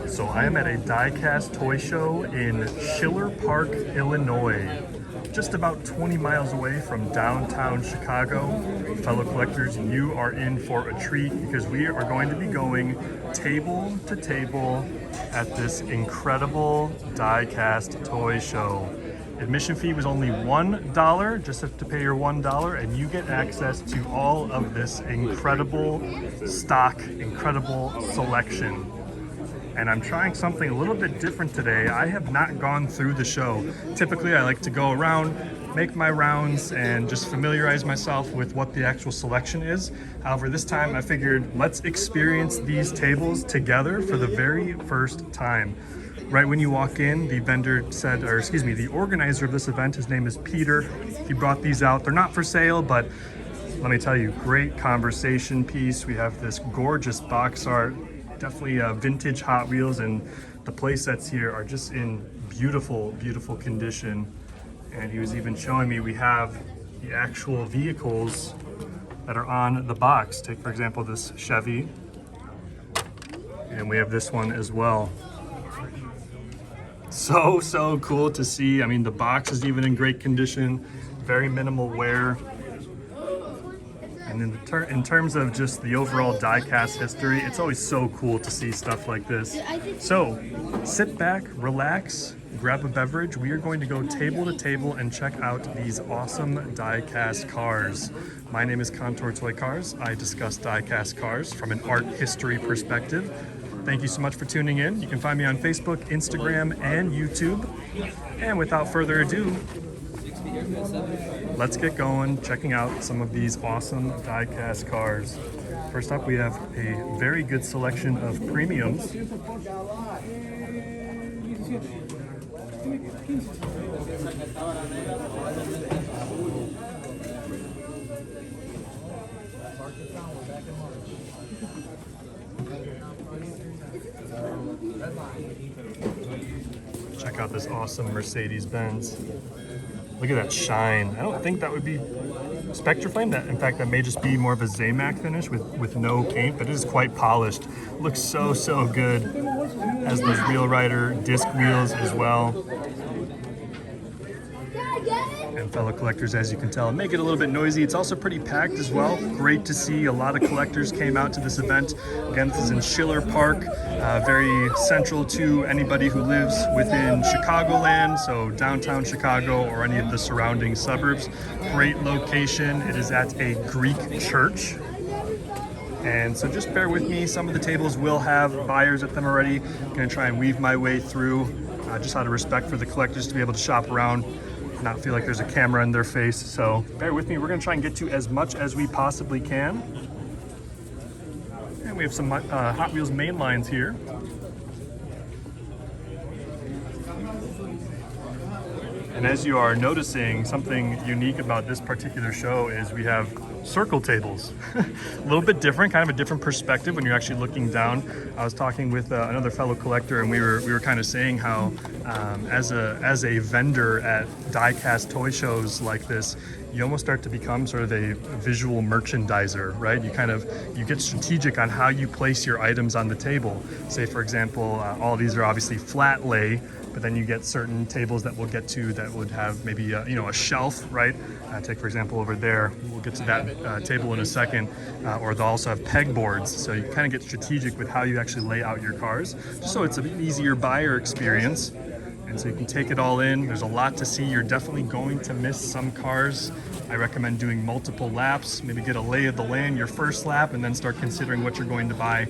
So I am at a Diecast toy show in Schiller Park, Illinois, just about 20 miles away from downtown Chicago. Fellow collectors, you are in for a treat because we are going to be going table to table at this incredible Diecast toy show. Admission fee was only $1, just have to pay your $1, and you get access to all of this incredible stock, incredible selection. And I'm trying something a little bit different today. I have not gone through the show. Typically, I like to go around, make my rounds, and just familiarize myself with what the actual selection is. However, this time I figured let's experience these tables together for the very first time. Right when you walk in, the vendor said, or excuse me, the organizer of this event, his name is Peter. He brought these out. They're not for sale, but let me tell you, great conversation piece. We have this gorgeous box art, definitely vintage Hot Wheels, and the play sets here are just in beautiful, beautiful condition. And he was even showing me we have the actual vehicles that are on the box. Take, for example, this Chevy, and we have this one as well. So cool to see. I mean, the box is even in great condition, very minimal wear. And in terms of just the overall Diecast history, it's always so cool to see stuff like this. So sit back, relax, grab a beverage. We are going to go table to table and check out these awesome Diecast cars. My name is Contour Toy Cars. I discuss Diecast cars from an art history perspective. Thank you so much for tuning in. You can find me on Facebook, Instagram, and YouTube. And without further ado, let's get going, checking out some of these awesome Diecast cars. First up, we have a very good selection of premiums. Check out this awesome Mercedes-Benz. Look at that shine. I don't think that would be Spectraflame. That, in fact, that may just be more of a Zamac finish with no paint, but it is quite polished. Looks so good. Has those Wheel Rider disc wheels as well. And fellow collectors, as you can tell, make it a little bit noisy. It's also pretty packed as well. Great to see a lot of collectors came out to this event. Again, this is in Schiller Park, very central to anybody who lives within Chicagoland, so downtown Chicago or any of the surrounding suburbs. Great location. It is at a Greek church. And so just bear with me. Some of the tables will have buyers at them already. I'm gonna try and weave my way through, just out of respect for the collectors to be able to shop around, not feel like there's a camera in their face. So bear with me. We're gonna try and get to as much as we possibly can. And we have some Hot Wheels main lines here. And as you are noticing, something unique about this particular show is we have circle tables. A little bit different, kind of a different perspective when you're actually looking down. I was talking with another fellow collector, and we were kind of saying how as a vendor at Diecast toy shows like this, you almost start to become sort of a visual merchandiser, right? You get strategic on how you place your items on the table. Say, for example, all of these are obviously flat lay, but then you get certain tables that we'll get to that would have maybe a shelf, right? Take, for example, over there, we'll get to that table in a second, or they'll also have pegboards, so you kind of get strategic with how you actually lay out your cars, just so it's an easier buyer experience. And so you can take it all in. There's a lot to see. You're definitely going to miss some cars. I recommend doing multiple laps, maybe get a lay of the land your first lap, and then start considering what you're going to buy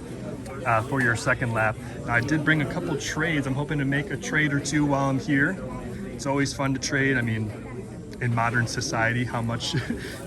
for your second lap. Now, I did bring a couple trades. I'm hoping to make a trade or two while I'm here. It's always fun to trade. I mean, in modern society, how much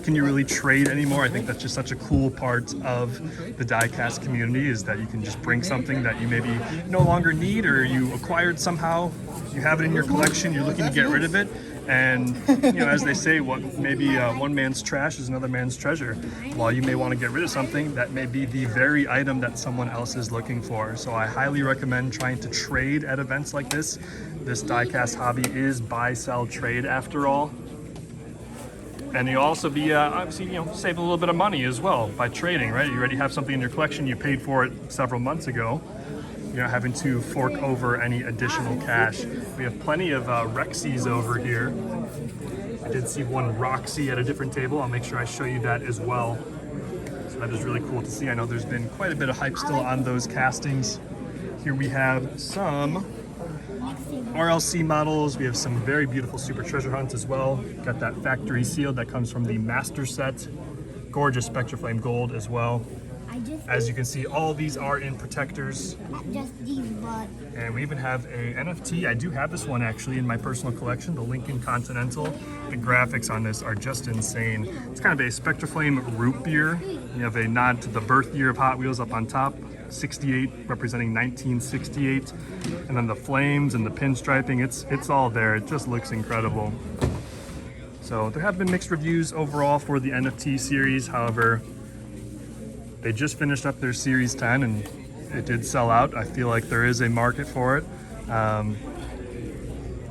can you really trade anymore? I think that's just such a cool part of the Diecast community, is that you can just bring something that you maybe no longer need, or you acquired somehow, you have it in your collection, you're looking to get rid of it, and as they say, what maybe one man's trash is another man's treasure. While you may want to get rid of something, that may be the very item that someone else is looking for. So I highly recommend trying to trade at events like this. This Diecast hobby is buy, sell, trade after all. And you'll also be obviously save a little bit of money as well by trading, right? You already have something in your collection, you paid for it several months ago. you're not having to fork over any additional cash. We have plenty of Rexies over here. I did see one Roxy at a different table. I'll make sure I show you that as well. So that is really cool to see. I know there's been quite a bit of hype still on those castings. Here we have some RLC models. We have some very beautiful Super Treasure Hunts as well. Got that factory seal that comes from the Master Set. Gorgeous Spectraflame Gold as well. As you can see, all these are in protectors. Not just these, but... And we even have a NFT. I do have this one actually in my personal collection, the Lincoln Continental. The graphics on this are just insane. It's kind of a Spectraflame root beer. You have a nod to the birth year of Hot Wheels up on top. 68 representing 1968. And then the flames and the pinstriping, it's all there. It just looks incredible. So there have been mixed reviews overall for the NFT series. However, they just finished up their Series 10 and it did sell out. I feel like there is a market for it.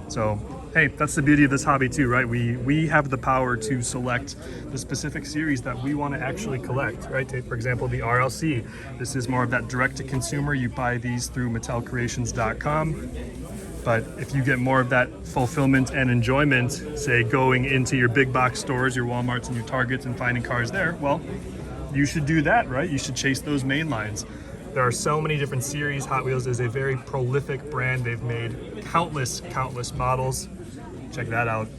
So, hey, that's the beauty of this hobby too, right? We have the power to select the specific series that we want to actually collect, right? Take, for example, the RLC. This is more of that direct-to-consumer. You buy these through MattelCreations.com. But if you get more of that fulfillment and enjoyment, say going into your big box stores, your Walmarts and your Targets and finding cars there, well, you should do that, right? You should chase those main lines. There are so many different series. Hot Wheels is a very prolific brand. They've made countless models. Check that out.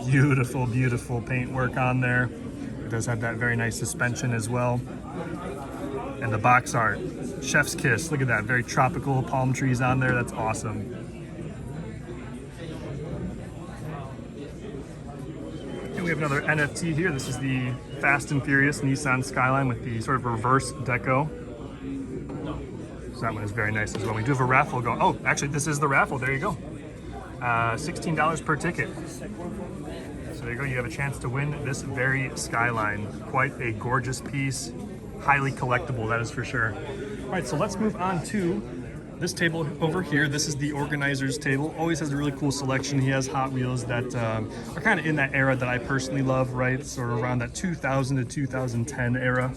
Beautiful, beautiful paintwork on there. It does have that very nice suspension as well. And the box art, chef's kiss. Look at that, very tropical palm trees on there. That's awesome. We have another NFT here. This is the Fast and Furious Nissan Skyline with the sort of reverse deco. So that one is very nice as well. We do have a raffle going. Oh, actually, this is the raffle. There you go. $16 per ticket. So there you go. You have a chance to win this very Skyline. Quite a gorgeous piece. Highly collectible, that is for sure. All right, so let's move on to this table over here. This is the organizer's table. Always has a really cool selection. He has Hot Wheels that are kind of in that era that I personally love, right? Sort of around that 2000 to 2010 era.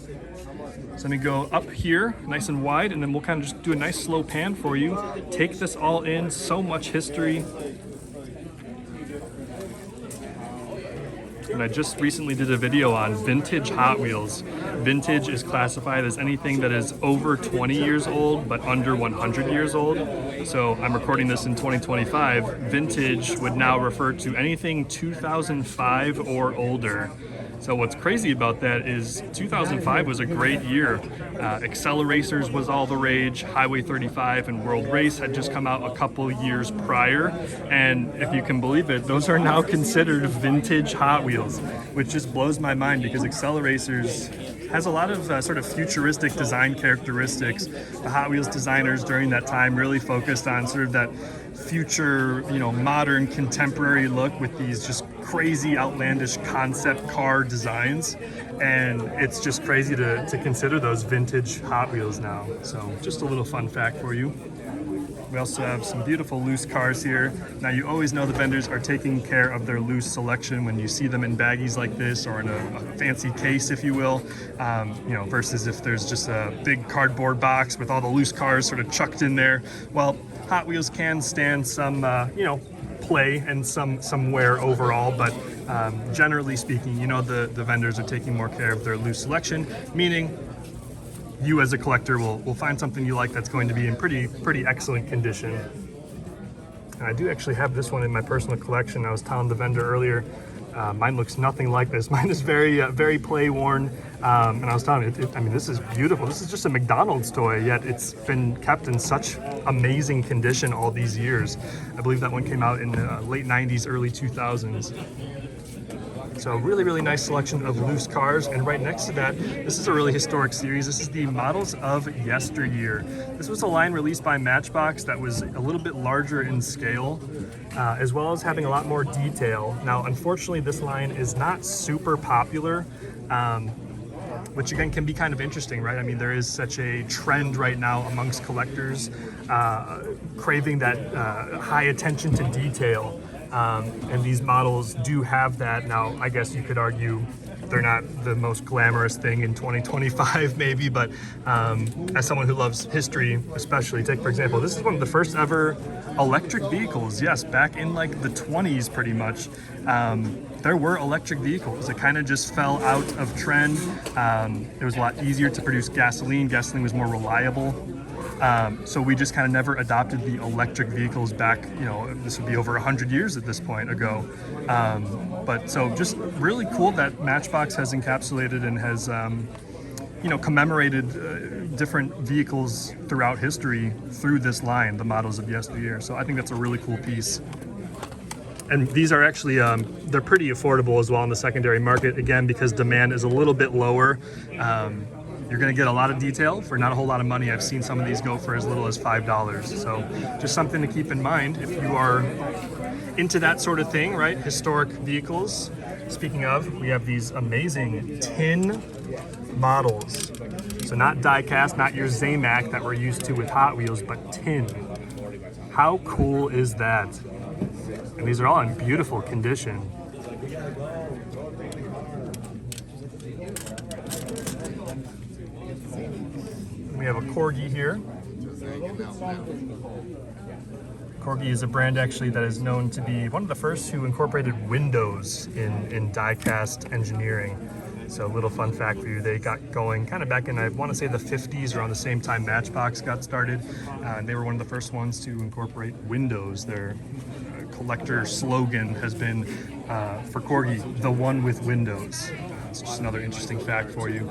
So let me go up here, nice and wide, and then we'll kind of just do a nice slow pan for you. Take this all in, so much history. And I just recently did a video on vintage Hot Wheels. Vintage is classified as anything that is over 20 years old but under 100 years old. So I'm recording this in 2025. Vintage would now refer to anything 2005 or older. So what's crazy about that is 2005 was a great year. Acceleracers was all the rage. Highway 35 and World Race had just come out a couple years prior. And if you can believe it, those are now considered vintage Hot Wheels, which just blows my mind because Acceleracers has a lot of sort of futuristic design characteristics. The Hot Wheels designers during that time really focused on sort of that future, modern, contemporary look with these just crazy, outlandish concept car designs. And it's just crazy to consider those vintage Hot Wheels now. So just a little fun fact for you. We also have some beautiful loose cars here. Now you always know the vendors are taking care of their loose selection when you see them in baggies like this or in a fancy case, if you will, versus if there's just a big cardboard box with all the loose cars sort of chucked in there. Well, Hot Wheels can stand some, play and some wear overall, but generally speaking, the vendors are taking more care of their loose selection, meaning you as a collector will find something you like that's going to be in pretty excellent condition. And I do actually have this one in my personal collection. I was telling the vendor earlier, mine looks nothing like this. Mine is very play worn. And I was telling him, this is beautiful. This is just a McDonald's toy, yet it's been kept in such amazing condition all these years. I believe that one came out in the late 90s, early 2000s. So really nice selection of loose cars. And right next to that, this is a really historic series. This is the Models of Yesteryear. This was a line released by Matchbox that was a little bit larger in scale, as well as having a lot more detail. Now, unfortunately, this line is not super popular, which again can be kind of interesting, right? I mean, there is such a trend right now amongst collectors craving that high attention to detail. And these models do have that. Now, I guess you could argue they're not the most glamorous thing in 2025 maybe, but as someone who loves history especially, take for example, this is one of the first ever electric vehicles. Yes, back in like the 20s pretty much, there were electric vehicles. It kind of just fell out of trend. It was a lot easier to produce gasoline. Gasoline was more reliable. So we just kind of never adopted the electric vehicles back, this would be over 100 years at this point ago. But so just really cool that Matchbox has encapsulated and has, commemorated different vehicles throughout history through this line, the models of yesteryear. So I think that's a really cool piece. And these are actually, they're pretty affordable as well in the secondary market, again, because demand is a little bit lower. You're going to get a lot of detail for not a whole lot of money. I've seen some of these go for as little as $5. So just something to keep in mind if you are into that sort of thing, right? Historic vehicles. Speaking of, we have these amazing tin models. So not die-cast, not your Zamac that we're used to with Hot Wheels, but tin. How cool is that? And these are all in beautiful condition. We have a Corgi here. Corgi is a brand actually that is known to be one of the first who incorporated windows in die-cast engineering. So a little fun fact for you, they got going kind of back in, I want to say the 50s, around the same time Matchbox got started. And they were one of the first ones to incorporate windows. Their collector slogan has been, for Corgi, the one with windows. It's just another interesting fact for you.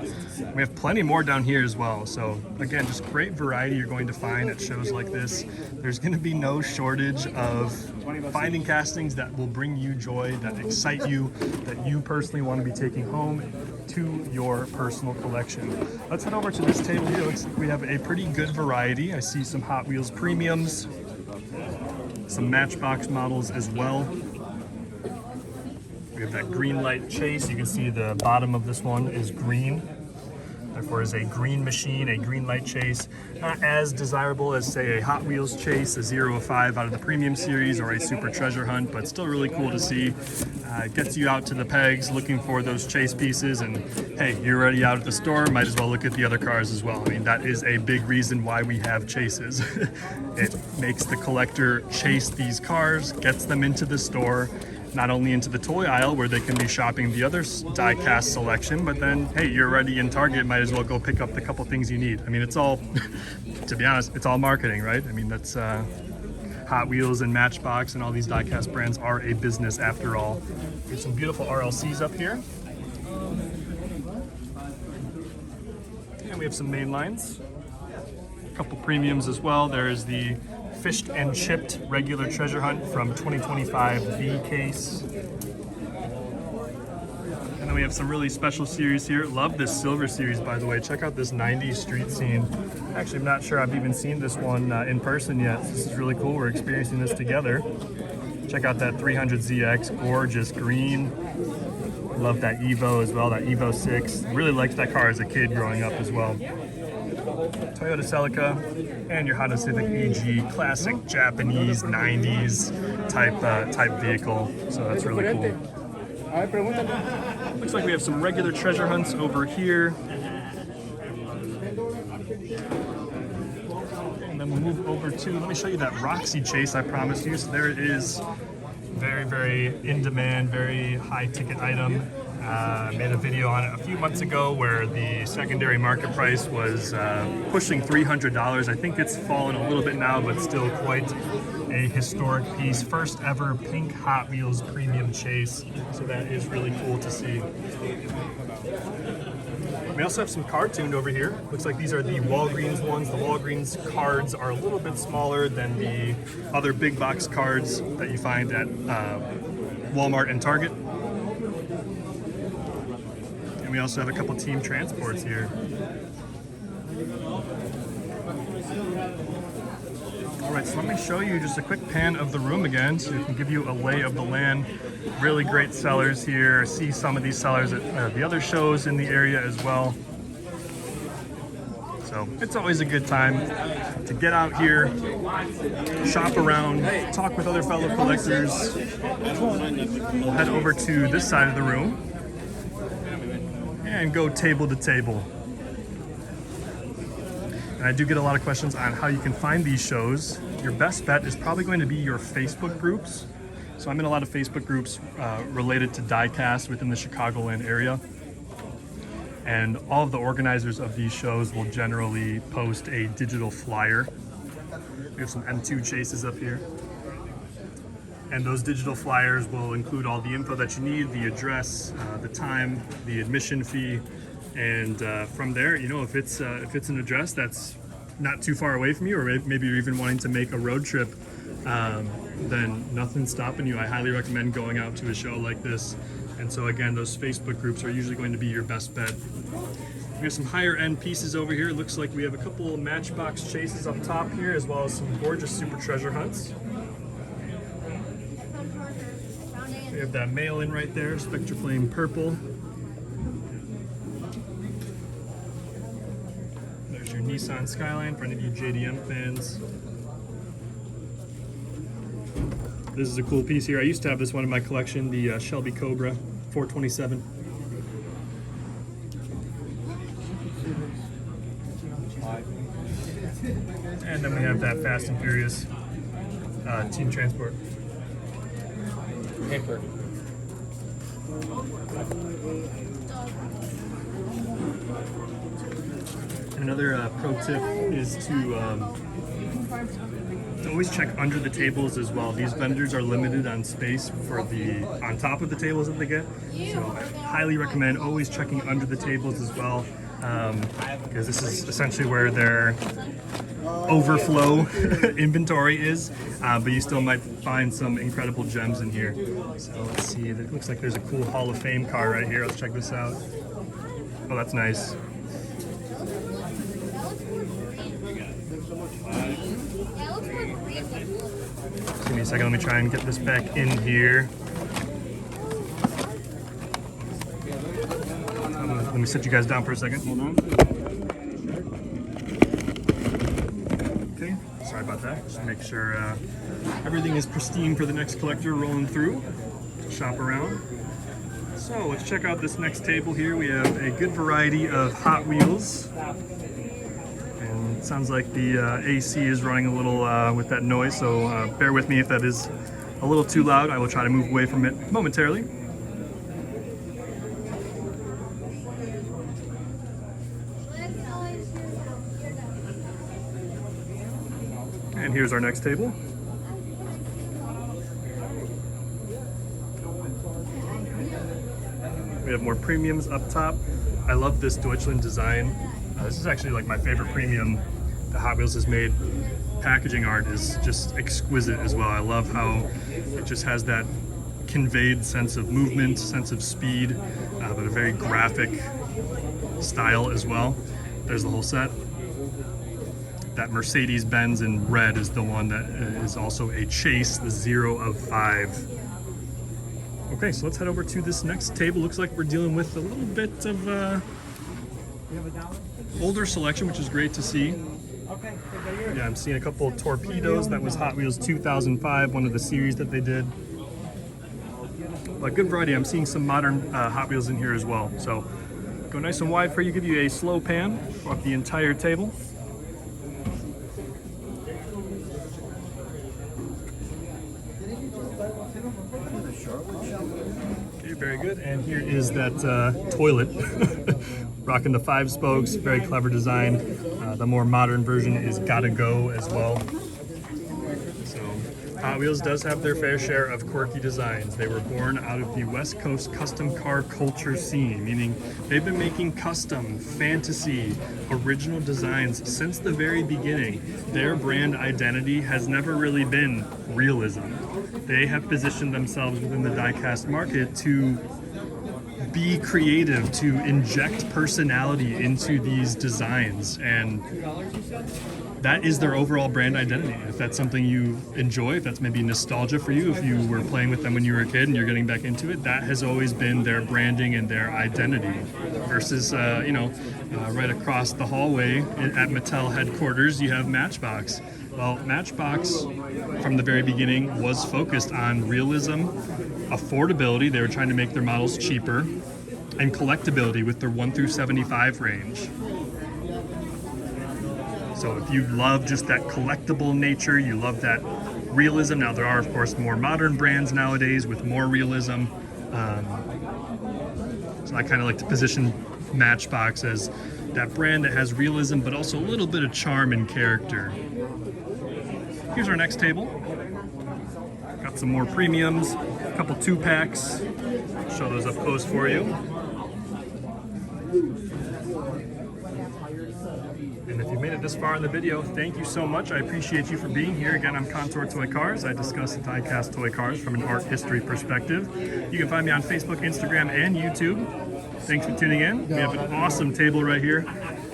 We have plenty more down here as well. So again, just great variety you're going to find at shows like this. There's going to be no shortage of finding castings that will bring you joy, that excite you, that you personally want to be taking home to your personal collection. Let's head over to this table here. We have a pretty good variety. I see some Hot Wheels premiums, some Matchbox models as well. We have that green light chase. You can see the bottom of this one is green. Therefore is a green machine, a green light chase. Not as desirable as say a Hot Wheels chase, a 005 out of the premium series, or a Super Treasure Hunt, but still really cool to see. It gets you out to the pegs looking for those chase pieces, and hey, you're already out at the store, might as well look at the other cars as well. I mean, that is a big reason why we have chases. It makes the collector chase these cars, gets them into the store, not only into the toy aisle where they can be shopping the other die-cast selection, but then, hey, you're already in Target, might as well go pick up the couple things you need. I mean, it's all, to be honest, it's all marketing, right? I mean, that's Hot Wheels and Matchbox and all these die-cast brands are a business after all. We have some beautiful RLCs up here. And we have some main lines. A couple premiums as well. There's the Fished and Chipped regular Treasure Hunt from 2025 V case. And then we have some really special series here. Love this silver series, by the way. Check out this 90s street scene. Actually, I'm not sure I've even seen this one in person yet. This is really cool. We're experiencing this together. Check out that 300ZX, gorgeous green. Love that Evo as well, that Evo 6. Really liked that car as a kid growing up as well. Toyota Celica and your Honda Civic EG, classic Japanese 90s type vehicle. So that's really cool. Looks like we have some regular treasure hunts over here. And then we'll move over to, let me show you that Roxy chase I promised you. So there it is. Very, very in demand, very high ticket item. I made a video on it a few months ago where the secondary market price was pushing $300. I think it's fallen a little bit now, but still quite a historic piece. First ever pink Hot Wheels premium chase. So that is really cool to see. We also have some card-tuned over here. Looks like these are the Walgreens ones. The Walgreens cards are a little bit smaller than the other big box cards that you find at Walmart and Target. And we also have a couple team transports here. All right, so let me show you just a quick pan of the room again so it can give you a lay of the land. Really great sellers here. See some of these sellers at the other shows in the area as well. So it's always a good time to get out here, shop around, talk with other fellow collectors. We'll head over to this side of the room. and go table to table. And I do get a lot of questions on how you can find these shows. Your best bet is probably going to be your Facebook groups. So I'm in a lot of Facebook groups related to Diecast within the Chicagoland area. And all of the organizers of these shows will generally post a digital flyer. We have some M2 chases up here. And those digital flyers will include all the info that you need, the address, the time, the admission fee, and from there, you know, if it's an address that's not too far away from you, or maybe you're even wanting to make a road trip, then nothing's stopping you. I highly recommend going out to a show like this. And so again, those Facebook groups are usually going to be your best bet. We have some higher end pieces over here. It looks like we have a couple of Matchbox chases up top here, as well as some gorgeous super treasure hunts. We have that mail-in right there, Spectra Flame Purple. There's your Nissan Skyline for any of you JDM fans. This is a cool piece here. I used to have this one in my collection, the Shelby Cobra 427. And then we have that Fast and Furious Team Transport. Paper. Another pro tip is to always check under the tables as well. These vendors are limited on space for on top of the tables that they get. So I highly recommend always checking under the tables as well, because this is essentially where their overflow inventory is, but you still might find some incredible gems in here. So let's see, it looks like there's a cool Hall of Fame car right here. Let's check this out. Oh, that's nice. Just give me a second, let me try and get this back in here. Let me sit you guys down for a second. Hold on. Okay, sorry about that. Just make sure everything is pristine for the next collector rolling through. Shop around. So let's check out this next table here. We have a good variety of Hot Wheels. And it sounds like the AC is running a little with that noise, so bear with me if that is a little too loud. I will try to move away from it momentarily. And here's our next table. We have more premiums up top. I love this Deutschland design. This is actually like my favorite premium that Hot Wheels has made. Packaging art is just exquisite as well. I love how it just has that conveyed sense of movement, sense of speed, but a very graphic style as well. There's the whole set. That Mercedes-Benz in red is the one that is also a chase, the 0 of 5. Okay, so let's head over to this next table. Looks like we're dealing with a little bit of older selection, which is great to see. Yeah, I'm seeing a couple of torpedoes. That was Hot Wheels 2005, one of the series that they did. But good variety. I'm seeing some modern Hot Wheels in here as well. So go nice and wide for you, give you a slow pan up the entire table. Okay, very good. And here is that toilet, rocking the 5 spokes, very clever design. The more modern version is Gotta Go as well. So Hot Wheels does have their fair share of quirky designs. They were born out of the West Coast custom car culture scene, meaning they've been making custom, fantasy, original designs since the very beginning. Their brand identity has never really been realism. They have positioned themselves within the diecast market to be creative, to inject personality into these designs, and that is their overall brand identity. If that's something you enjoy, if that's maybe nostalgia for you, if you were playing with them when you were a kid and you're getting back into it, that has always been their branding and their identity. Versus, right across the hallway at Mattel headquarters, you have Matchbox. Well, Matchbox, from the very beginning, was focused on realism, affordability. They were trying to make their models cheaper, and collectability with their 1 through 75 range. So if you love just that collectible nature, you love that realism. Now there are of course more modern brands nowadays with more realism. So I kind of like to position Matchbox as that brand that has realism but also a little bit of charm and character. Here's our next table. Got some more premiums, a couple 2-packs. Show those up close for you. And if you made it this far in the video, thank you so much. I appreciate you for being here. Again, I'm Contour Toy Cars. I discuss Diecast toy cars from an art history perspective. You can find me on Facebook, Instagram, and YouTube. Thanks for tuning in. We have an awesome table right here.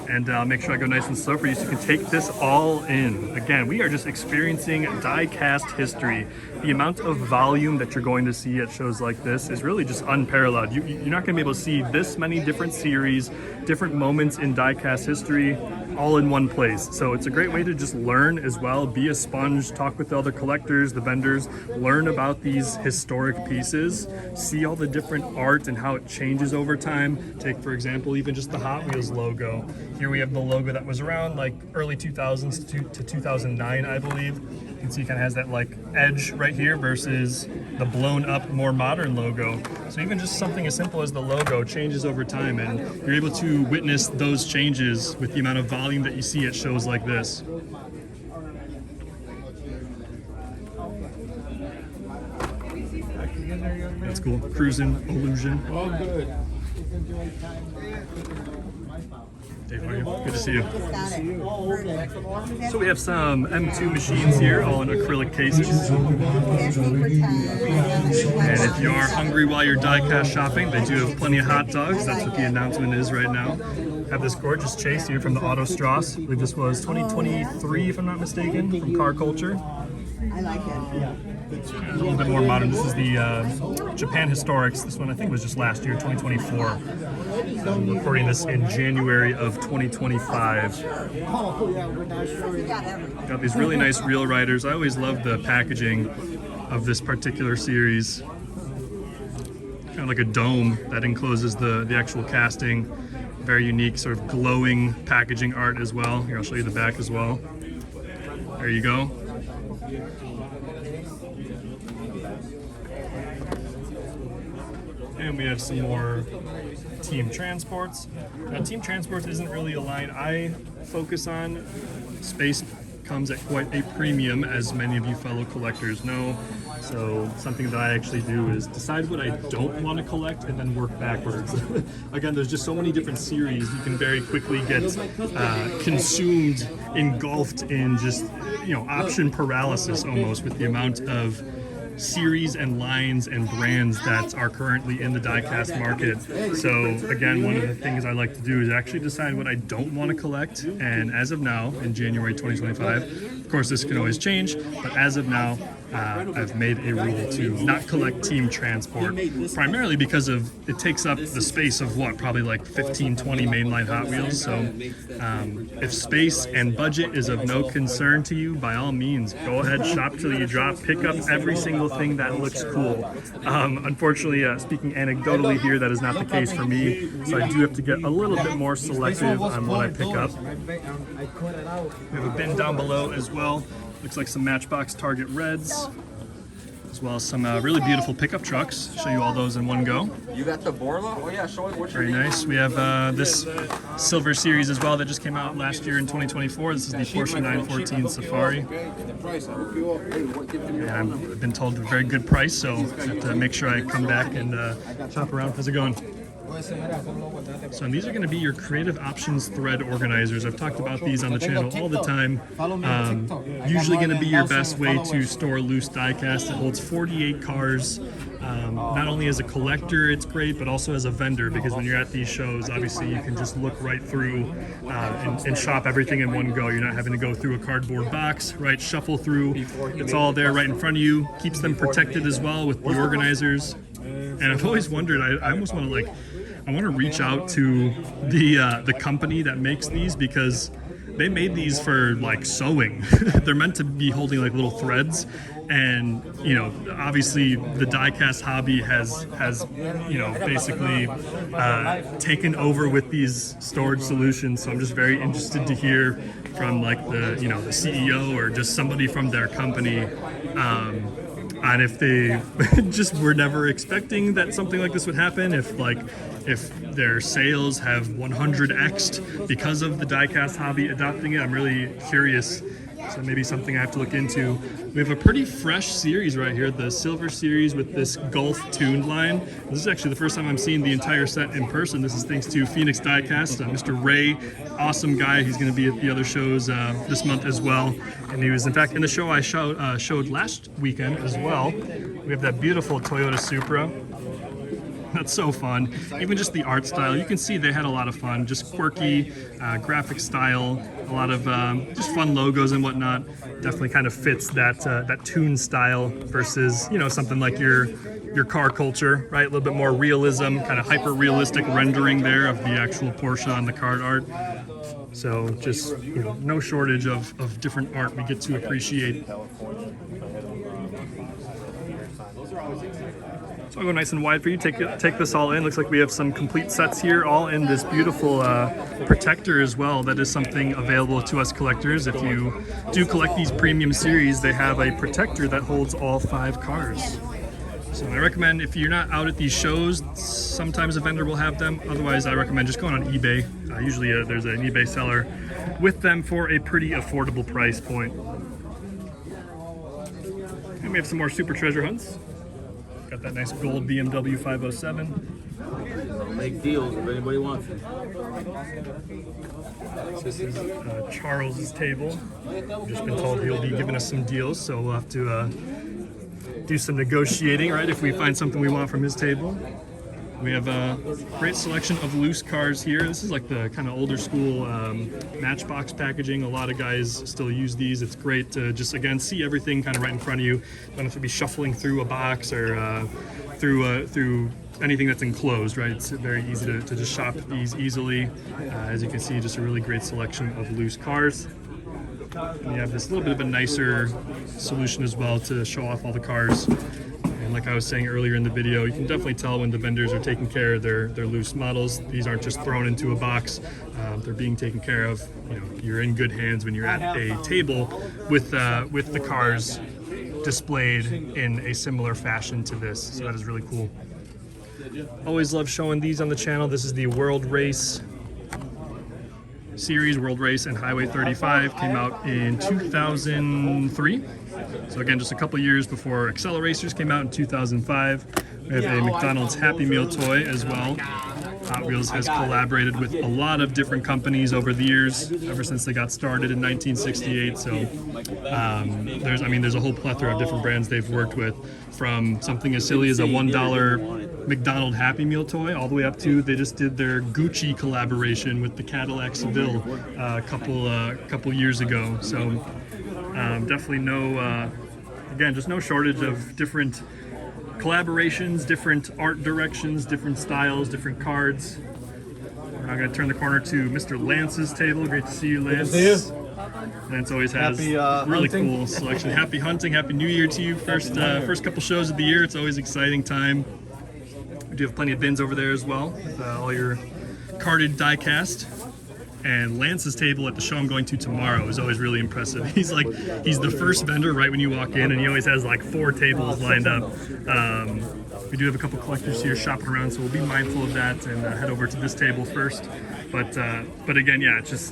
And I'll make sure I go nice and slow for you so you can take this all in. Again, we are just experiencing die-cast history. The amount of volume that you're going to see at shows like this is really just unparalleled. You're not going to be able to see this many different series, different moments in die-cast history, all in one place. So it's a great way to just learn as well, be a sponge, talk with the other collectors, the vendors, learn about these historic pieces, see all the different art and how it changes over time. Take, for example, even just the Hot Wheels logo. Here we have the logo that was around like early 2000s to 2009, I believe. You can see it kind of has that like edge right here versus the blown up, more modern logo. So even just something as simple as the logo changes over time, and you're able to witness those changes with the amount of volume that you see at shows like this. That's cool. Cruising Illusion. Oh, good. Dave, how are you? Good to see you. Got it. So we have some M2 machines here, all in acrylic cases. And if you are hungry while you're die-cast shopping, they do have plenty of hot dogs. That's what the announcement is right now. Have this gorgeous chase here from the Auto Strauss. I believe this was 2023, if I'm not mistaken, from Car Culture. I like it. A little bit more modern. This is the Japan Historics. This one I think was just last year, 2024. I'm recording this in January of 2025. Got these really nice reel riders. I always love the packaging of this particular series. Kind of like a dome that encloses the actual casting. Very unique, sort of glowing packaging art as well. Here, I'll show you the back as well. There you go. And we have some more Team Transports. Now, Team Transports isn't really a line I focus on. Space comes at quite a premium, as many of you fellow collectors know. So something that I actually do is decide what I don't want to collect and then work backwards. Again, there's just so many different series. You can very quickly get consumed, engulfed in just, option paralysis almost with the amount of series and lines and brands that are currently in the die-cast market. So again, one of the things I like to do is actually decide what I don't want to collect, and as of now, in January 2025, of course this can always change, but as of now, I've made a rule to not collect Team Transport, primarily because of it takes up the space of probably like 15, 20 mainline Hot Wheels. So if space and budget is of no concern to you, by all means, go ahead, shop till you drop, pick up every single thing that looks cool. Unfortunately, speaking anecdotally here, that is not the case for me, so I do have to get a little bit more selective on what I pick up. We have a bin down below as well. Looks like some Matchbox Target Reds, as well as some really beautiful pickup trucks. Show you all those in one go. You got the Borla? Oh yeah, show it. What's your Very nice. We have this silver series as well that just came out last year in 2024. This is the Porsche 914 Safari. And I've been told a very good price, so I have to make sure I come back and shop around. How's it going? So these are going to be your creative options thread organizers. I've talked about these on the channel all the time. Usually going to be your best way to store loose diecast. It holds 48 cars. Not only as a collector it's great, but also as a vendor, because when you're at these shows, obviously you can just look right through and shop everything in one go. You're not having to go through a cardboard box, right? Shuffle through. It's all there right in front of you. Keeps them protected as well with the organizers. And I've always wondered, I almost want to I want to reach out to the company that makes these, because they made these for like sewing. They're meant to be holding like little threads, and you know, obviously the diecast hobby has you know, basically taken over with these storage solutions. So I'm just very interested to hear from like the, you know, the CEO or just somebody from their company on if they just were never expecting that something like this would happen, if their sales have 100x'd because of the diecast hobby adopting it. I'm really curious, so maybe something I have to look into. We have a pretty fresh series right here, the Silver Series with this Gulf tuned line. This is actually the first time I'm seeing the entire set in person. This is thanks to Phoenix Diecast, Mr. Ray, awesome guy. He's going to be at the other shows this month as well. And he was, in fact, in the show I showed last weekend as well. We have that beautiful Toyota Supra. That's so fun. Even just the art style, you can see they had a lot of fun. Just quirky graphic style, a lot of just fun logos and whatnot. Definitely kind of fits that tune style versus, you know, something like your car culture, right? A little bit more realism, kind of hyper realistic rendering there of the actual Porsche on the card art. So just, you know, no shortage of different art we get to appreciate. So I'll go nice and wide for you. Take this all in. Looks like we have some complete sets here, all in this beautiful protector as well. That is something available to us collectors. If you do collect these premium series, they have a protector that holds all 5 cars. So I recommend, if you're not out at these shows, sometimes a vendor will have them. Otherwise, I recommend just going on eBay. Usually there's an eBay seller with them for a pretty affordable price point. And we have some more super treasure hunts. Got that nice gold BMW 507. Make deals if anybody wants it. This is Charles's table. I've just been told he'll be giving us some deals, so we'll have to do some negotiating, right, if we find something we want from his table. We have a great selection of loose cars here. This is like the kind of older school Matchbox packaging. A lot of guys still use these. It's great to just, again, see everything kind of right in front of you. Don't have to be shuffling through a box or through anything that's enclosed, right? It's very easy to just shop these easily. As you can see, just a really great selection of loose cars. And you have this little bit of a nicer solution as well to show off all the cars. And like I was saying earlier in the video, you can definitely tell when the vendors are taking care of their loose models. These aren't just thrown into a box. They're being taken care of. You know, you're in good hands when you're at a table with the cars displayed in a similar fashion to this. So that is really cool. Always love showing these on the channel. This is the World Race series. World Race and Highway 35 came out in 2003. So again, just a couple years before Acceleracers came out in 2005. We have a McDonald's Happy Meal toy as well. Hot Wheels has collaborated with a lot of different companies over the years, ever since they got started in 1968. So there's a whole plethora of different brands they've worked with, from something as silly as a $1 McDonald's Happy Meal toy, all the way up to they just did their Gucci collaboration with the Cadillac Seville a couple years ago. So definitely just no shortage of different collaborations, different art directions, different styles, different cards. We're now going to turn the corner to Mr. Lance's table. Great to see you, Lance. Good to see you. Lance always has Happy, really hunting. cool selection. Happy hunting, happy New Year to you. First couple shows of the year. It's always an exciting time. We do have plenty of bins over there as well with all your carded diecast. And Lance's table at the show I'm going to tomorrow is always really impressive. He's the first vendor right when you walk in, and he always has like 4 tables lined up. We do have a couple collectors here shopping around, so we'll be mindful of that and head over to this table first. But again, yeah, it's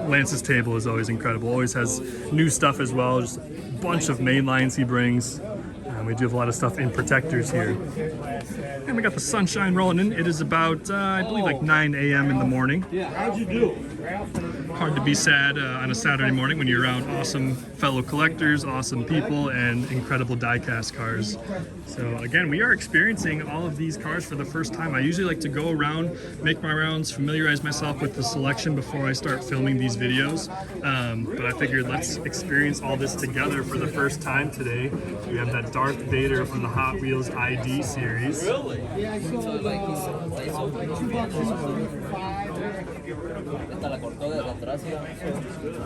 Lance's table is always incredible. Always has new stuff as well. Just a bunch of main lines he brings. We do have a lot of stuff in protectors here. And we got the sunshine rolling in. It is about, I believe, like 9 a.m. in the morning. How'd you do? Hard to be sad on a Saturday morning when you're around awesome fellow collectors, awesome people, and incredible diecast cars. So again, we are experiencing all of these cars for the first time. I usually like to go around, make my rounds, familiarize myself with the selection before I start filming these videos. But I figured let's experience all this together for the first time today. We have that Darth Vader from the Hot Wheels ID series. Yeah, I sold $2 for 5.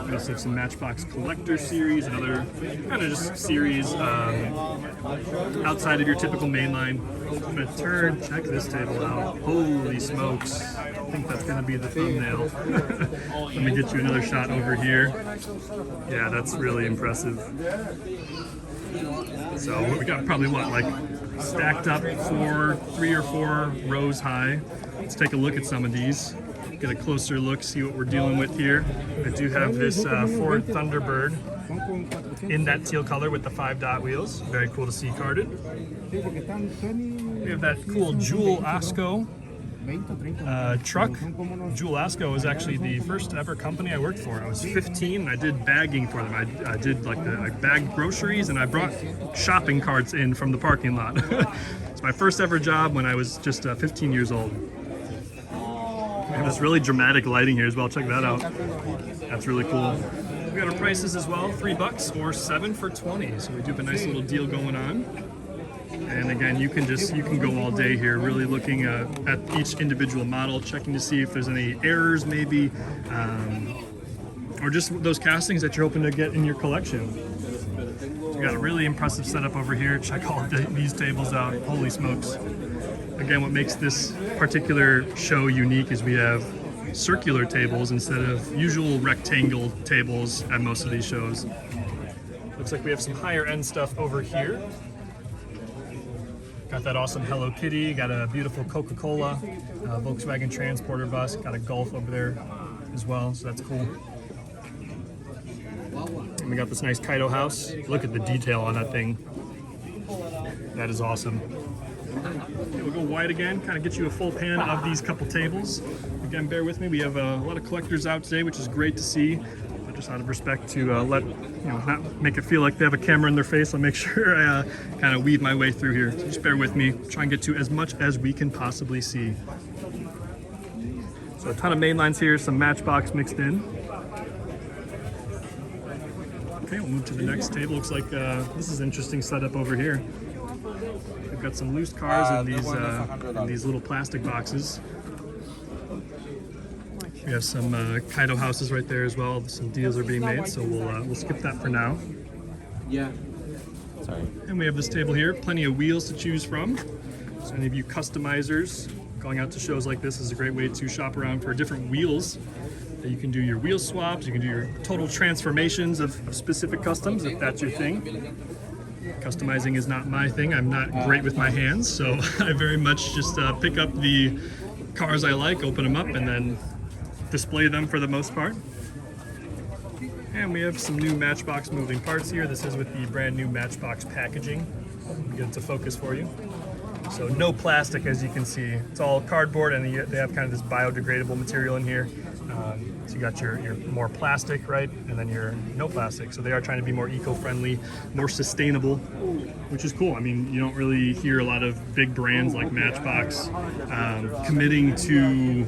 We also have some Matchbox Collector series, another kind of just series outside of your typical mainline. I'm gonna turn, check this table out. Holy smokes. I think that's gonna be the thumbnail. Let me get you another shot over here. Yeah, that's really impressive. So we got probably what, like stacked up 3 or 4 rows high. Let's take a look at some of these. Get a closer look, see what we're dealing with here. I do have this Ford Thunderbird in that teal color with the 5-dot wheels. Very cool to see carded. We have that cool Jewel Asco truck. Jewel Asco was actually the first ever company I worked for. I was 15 and I did bagging for them. I did like I bagged groceries and I brought shopping carts in from the parking lot. It's my first ever job when I was just 15 years old. We have this really dramatic lighting here as well. Check that out. That's really cool. We got our prices as well, $3 or 7 for 20. So we do have a nice little deal going on. And again, you can go all day here, really looking at each individual model, checking to see if there's any errors maybe, or just those castings that you're hoping to get in your collection. We got a really impressive setup over here. Check all these tables out. Holy smokes. Again, what makes this particular show unique is we have circular tables instead of usual rectangle tables at most of these shows. Looks like we have some higher end stuff over here. Got that awesome Hello Kitty, got a beautiful Coca-Cola, Volkswagen Transporter bus, got a Golf over there as well, so that's cool. And we got this nice Kaido House. Look at the detail on that thing. That is awesome. Okay, we'll go wide again, kind of get you a full pan of these couple tables. Again, bear with me, we have a lot of collectors out today, which is great to see. But just out of respect to not make it feel like they have a camera in their face, I'll make sure I kind of weave my way through here. So just bear with me, try and get to as much as we can possibly see. So a ton of main lines here, some Matchbox mixed in. Okay, we'll move to the next table. Looks like this is an interesting setup over here. We've got some loose cars in these little plastic boxes. We have some Kaido houses right there as well. Some deals are being made, so we'll skip that for now. Yeah. Sorry. And we have this table here, plenty of wheels to choose from. So any of you customizers going out to shows like this is a great way to shop around for different wheels. You can do your wheel swaps, you can do your total transformations of specific customs if that's your thing. Customizing is not my thing. I'm not great with my hands, so I very much just pick up the cars I like, open them up, and then display them for the most part. And we have some new Matchbox moving parts here. This is with the brand new Matchbox packaging. I'll get it to focus for you. So no plastic, as you can see. It's all cardboard, and they have kind of this biodegradable material in here. So you got your more plastic, right? And then your no plastic. So they are trying to be more eco-friendly, more sustainable, which is cool. I mean, you don't really hear a lot of big brands like Matchbox committing to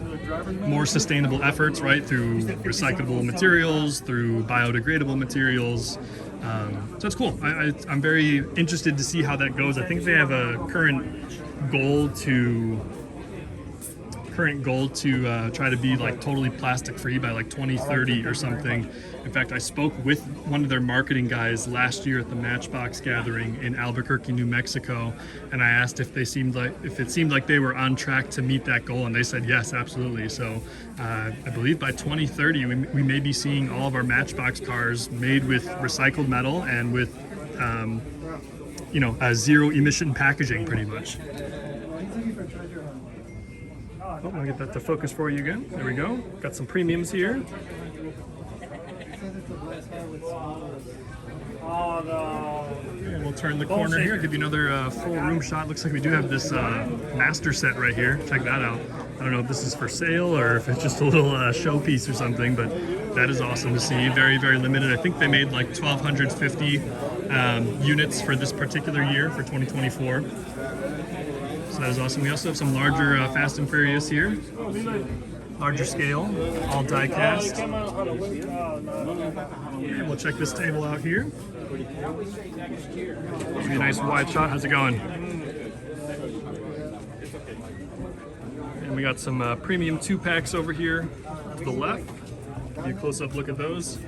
more sustainable efforts, right? Through recyclable materials, through biodegradable materials. So it's cool. I'm very interested to see how that goes. I think they have a current goal to try to be like totally plastic free by like 2030 or something. In fact, I spoke with one of their marketing guys last year at the Matchbox gathering in Albuquerque, New Mexico, and I asked if it seemed like they were on track to meet that goal, and they said yes, absolutely. So I believe by 2030 we may be seeing all of our Matchbox cars made with recycled metal and with zero emission packaging, pretty much. Oh, I'll get that to focus for you again. There we go. Got some premiums here. And we'll turn the corner here, give you another full room shot. Looks like we do have this master set right here. Check that out. I don't know if this is for sale or if it's just a little showpiece or something, but that is awesome to see. Very, very limited. I think they made like 1,250 units for this particular year for 2024. So that is awesome. We also have some larger Fast and Furious here. Larger scale, all die-cast. And we'll check this table out here. Give you a nice wide shot. How's it going? And we got some premium 2-packs over here to the left. Give you a close-up look at those.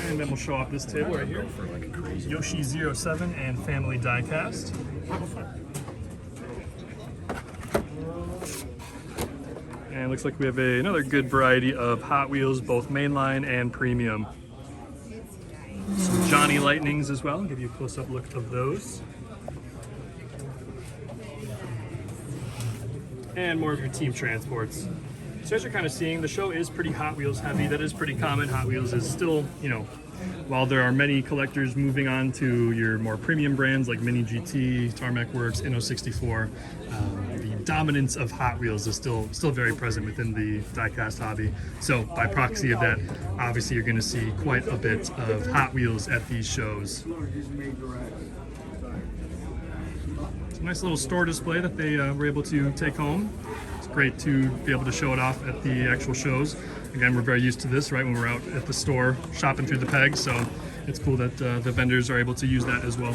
And then we'll show off this table right here. Yoshi 07 and Family Diecast. And it looks like we have another good variety of Hot Wheels, both mainline and premium. Some Johnny Lightnings as well. I'll give you a close-up look of those. And more of your team transports. So as you're kind of seeing, the show is pretty Hot Wheels heavy. That is pretty common. Hot Wheels is still, you know, while there are many collectors moving on to your more premium brands like Mini GT, Tarmac Works, Inno64, the dominance of Hot Wheels is still very present within the diecast hobby. So by proxy of that, obviously you're going to see quite a bit of Hot Wheels at these shows. It's a nice little store display that they were able to take home. It's great to be able to show it off at the actual shows. Again, we're very used to this, right, when we're out at the store shopping through the pegs, so it's cool that the vendors are able to use that as well.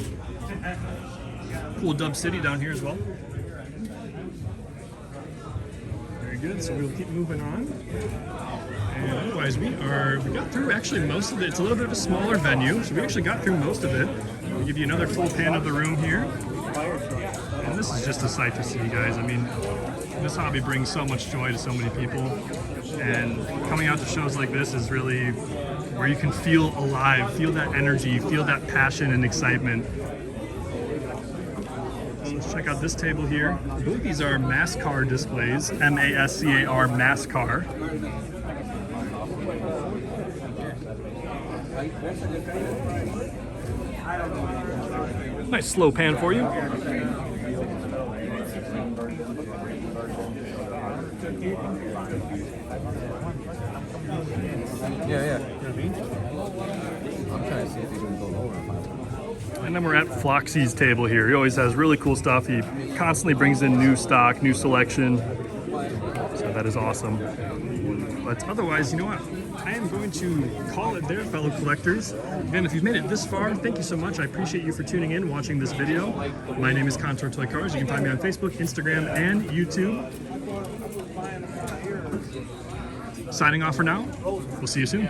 Cool Dub City down here as well. Very good, so we'll keep moving on. And otherwise, we got through actually most of it. It's a little bit of a smaller venue, so we actually got through most of it. We'll give you another full pan of the room here. And this is just a sight to see, guys. I mean, this hobby brings so much joy to so many people, and coming out to shows like this is really where you can feel alive, feel that energy, feel that passion and excitement. So let's check out this table here. I believe these are MASCAR displays, M-A-S-C-A-R, MASCAR. Nice slow pan for you. Yeah. I'm trying to see if he can go lower. And then we're at Floxy's table here. He always has really cool stuff. He constantly brings in new stock, new selection. So that is awesome. But otherwise, you know what? I am going to call it there, fellow collectors. Again, if you've made it this far, thank you so much. I appreciate you for tuning in, watching this video. My name is Contour Toy Cars. You can find me on Facebook, Instagram, and YouTube. Signing off for now. We'll see you soon.